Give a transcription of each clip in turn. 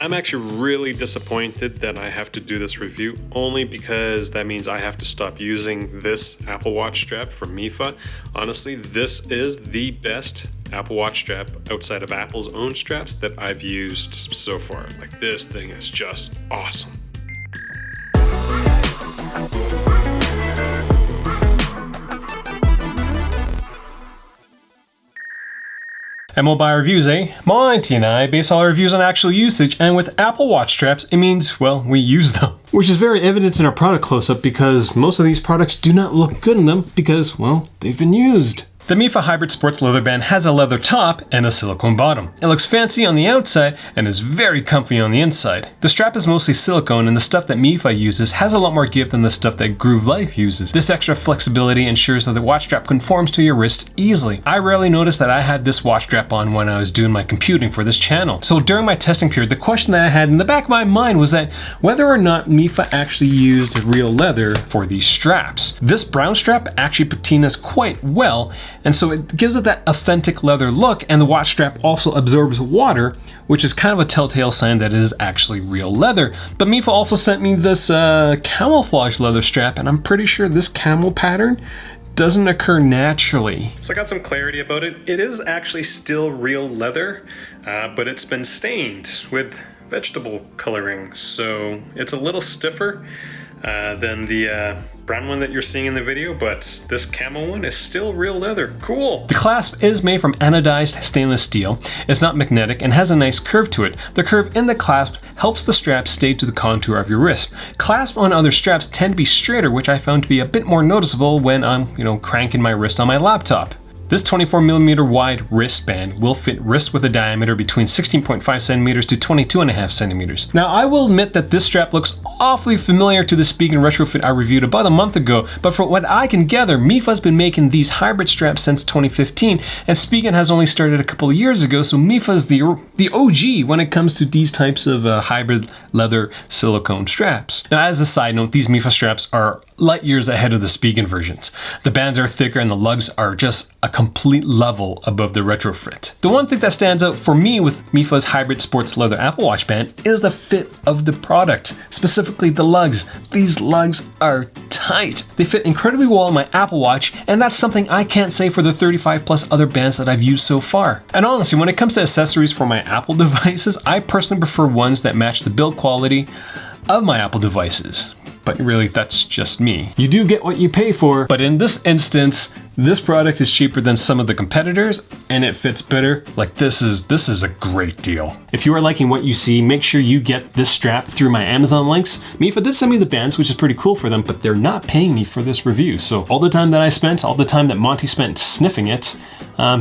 I'm actually really disappointed that I have to do this review, only because that means I have to stop using this Apple Watch strap from Mifa. Honestly, this is the best Apple Watch strap outside of Apple's own straps that I've used so far. Like, this thing is just awesome. At MobileReviewsEh, Monty and I base all our reviews on actual usage, and with Apple Watch straps, it means, well, we use them. Which is very evident in our product close-up, because most of these products do not look good in them because, well, they've been used. The Mifa Hybrid Sports Leather Band has a leather top and a silicone bottom. It looks fancy on the outside and is very comfy on the inside. The strap is mostly silicone, and the stuff that Mifa uses has a lot more give than the stuff that Groove Life uses. This extra flexibility ensures that the watch strap conforms to your wrist easily. I rarely noticed that I had this watch strap on when I was doing my computing for this channel. So during my testing period, the question that I had in the back of my mind was that whether or not Mifa actually used real leather for these straps. This brown strap actually patinas quite well, and so it gives it that authentic leather look, and the watch strap also absorbs water, which is kind of a telltale sign that it is actually real leather. But Mifa also sent me this camouflage leather strap, and I'm pretty sure this camel pattern doesn't occur naturally. So I got some clarity about it. It is actually still real leather, but it's been stained with vegetable coloring, so it's a little stiffer than the brown one that you're seeing in the video, but this camo one is still real leather. Cool! The clasp is made from anodized stainless steel. It's not magnetic and has a nice curve to it. The curve in the clasp helps the strap stay to the contour of your wrist. Clasp on other straps tend to be straighter, which I found to be a bit more noticeable when I'm, cranking my wrist on my laptop. This 24mm wide wristband will fit wrists with a diameter between 16.5 centimeters to 22.5 centimeters. Now, I will admit that this strap looks awfully familiar to the Spigen retrofit I reviewed about a month ago, but from what I can gather, Mifa's been making these hybrid straps since 2015, and Spigen has only started a couple of years ago, so Mifa's the OG when it comes to these types of hybrid leather silicone straps. Now, as a side note, these Mifa straps are light years ahead of the Spigen versions. The bands are thicker and the lugs are just a complete level above the retrofit. The one thing that stands out for me with Mifa's hybrid sports leather Apple Watch band is the fit of the product, specifically the lugs. These lugs are tight. They fit incredibly well on my Apple Watch, and that's something I can't say for the 35 plus other bands that I've used so far. And honestly, when it comes to accessories for my Apple devices, I personally prefer ones that match the build quality of my Apple devices. But really, that's just me. You do get what you pay for, but in this instance, this product is cheaper than some of the competitors, and it fits better. Like, this is a great deal. If you are liking what you see, make sure you get this strap through my Amazon links. Mifa did send me the bands, which is pretty cool for them, but they're not paying me for this review. So all the time that I spent, all the time that Monty spent sniffing it,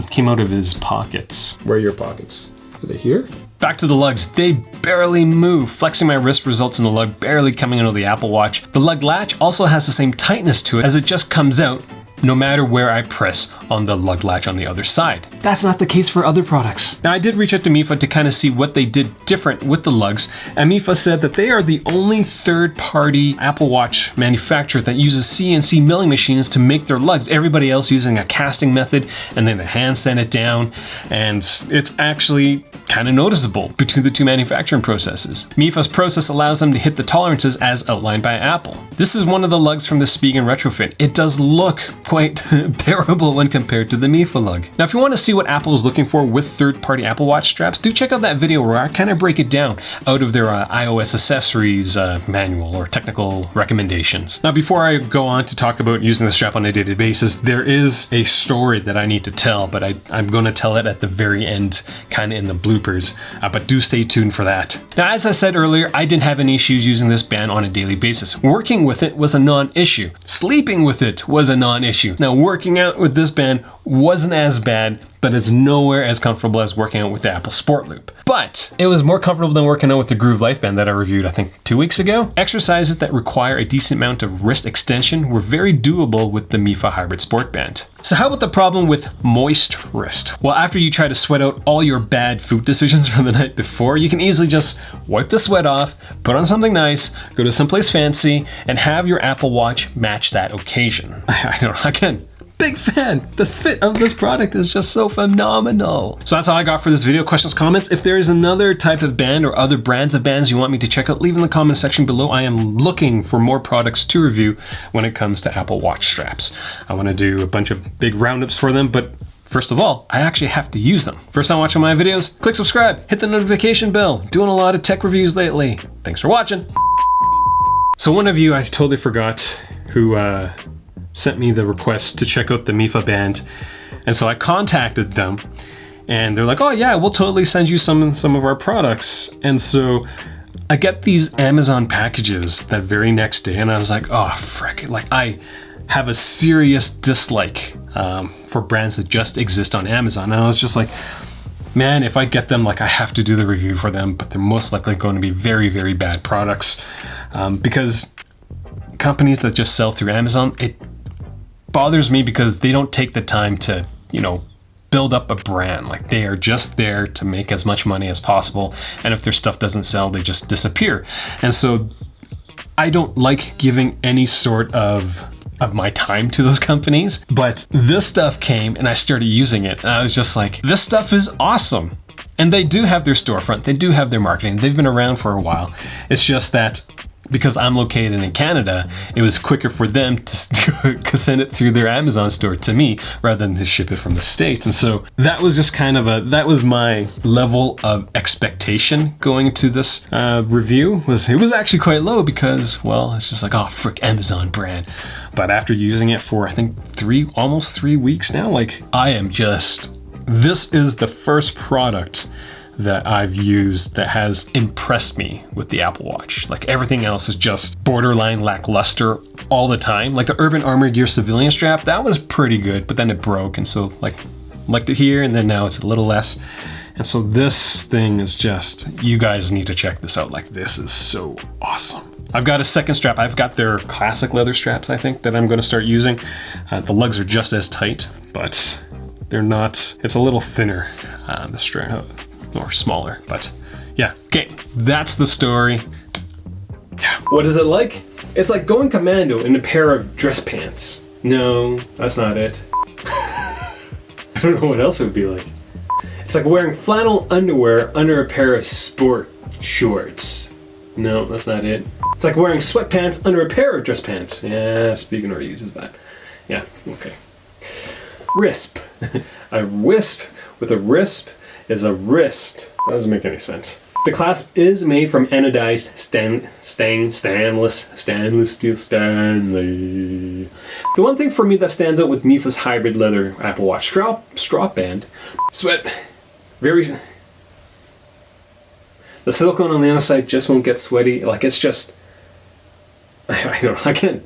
came out of his pockets. Where are your pockets? Are they here? Back to the lugs, they barely move. Flexing my wrist results in the lug barely coming out of the Apple Watch. The lug latch also has the same tightness to it, as it just comes out no matter where I press on the lug latch on the other side. That's not the case for other products. Now, I did reach out to Mifa to kind of see what they did different with the lugs, and Mifa said that they are the only third-party Apple Watch manufacturer that uses CNC milling machines to make their lugs. Everybody else using a casting method, and then the hand sand it down, and it's actually kind of noticeable between the two manufacturing processes. Mifa's process allows them to hit the tolerances as outlined by Apple. This is one of the lugs from the Spigen retrofit. It does look quite bearable when compared to the Mifa lug. Now, if you want to see what Apple is looking for with third-party Apple Watch straps, do check out that video where I kind of break it down out of their iOS accessories manual or technical recommendations. Now, before I go on to talk about using the strap on a daily basis, there is a story that I need to tell, but I'm going to tell it at the very end, kind of in the bloopers, but do stay tuned for that. Now, as I said earlier, I didn't have any issues using this band on a daily basis. Working with it was a non-issue. Sleeping with it was a non-issue. Now, working out with this band wasn't as bad, but it's nowhere as comfortable as working out with the Apple Sport Loop. But it was more comfortable than working out with the Groove Life band that I reviewed, I think, 2 weeks ago. Exercises that require a decent amount of wrist extension were very doable with the Mifa Hybrid Sport Band. So how about the problem with moist wrist? Well, after you try to sweat out all your bad food decisions from the night before, you can easily just wipe the sweat off, put on something nice, go to someplace fancy, and have your Apple Watch match that occasion. I don't know, again, Big fan. The fit of this product is just so phenomenal. So that's all I got for this video. Questions, comments. If there is another type of band or other brands of bands you want me to check out, leave in the comment section below. I am looking for more products to review when it comes to Apple Watch straps. I want to do a bunch of big roundups for them, but first of all, I actually have to use them. First time watching my videos, click subscribe, hit the notification bell. Doing a lot of tech reviews lately. Thanks for watching. So one of you, I totally forgot, who sent me the request to check out the Mifa band. And so I contacted them and they're like, oh yeah, we'll totally send you some of our products. And so I get these Amazon packages that very next day and I was like, oh frick, like I have a serious dislike for brands that just exist on Amazon. And I was just like, man, if I get them, like I have to do the review for them, but they're most likely going to be very, very bad products because companies that just sell through Amazon, it bothers me because they don't take the time to, you know, build up a brand. Like they are just there to make as much money as possible. And if their stuff doesn't sell, they just disappear. And so I don't like giving any sort of my time to those companies, but this stuff came and I started using it and I was just like, this stuff is awesome. And they do have their storefront, they do have their marketing, they've been around for a while. It's just that because I'm located in Canada, it was quicker for them to send it through their Amazon store to me rather than to ship it from the States. And so that was just kind of that was my level of expectation going to this review. It was actually quite low because, well, it's just like, oh, frick, Amazon brand. But after using it for, I think, almost 3 weeks now, like this is the first product that I've used that has impressed me with the Apple Watch. Like everything else is just borderline lackluster all the time. Like the Urban Armor Gear civilian strap, that was pretty good, but then it broke. And so liked it here and then now it's a little less. And so this thing is just, you guys need to check this out. Like this is so awesome. I've got a second strap. I've got their classic leather straps, I think, that I'm going to start using. The lugs are just as tight, but they're not, it's a little thinner, the strap. Or smaller, but yeah. Okay, that's the story. Yeah. What is it like? It's like going commando in a pair of dress pants. No, that's not it. I don't know what else it would be like. It's like wearing flannel underwear under a pair of sport shorts. No, that's not it. It's like wearing sweatpants under a pair of dress pants. Yeah, Speaker uses that. Yeah, okay. Risp. A wisp with a risp is a wrist. That doesn't make any sense. The clasp is made from anodized stainless steel Stanley. The one thing for me that stands out with Mifa's hybrid leather Apple Watch strap band, the silicone on the outside just won't get sweaty. Like it's just, I don't know,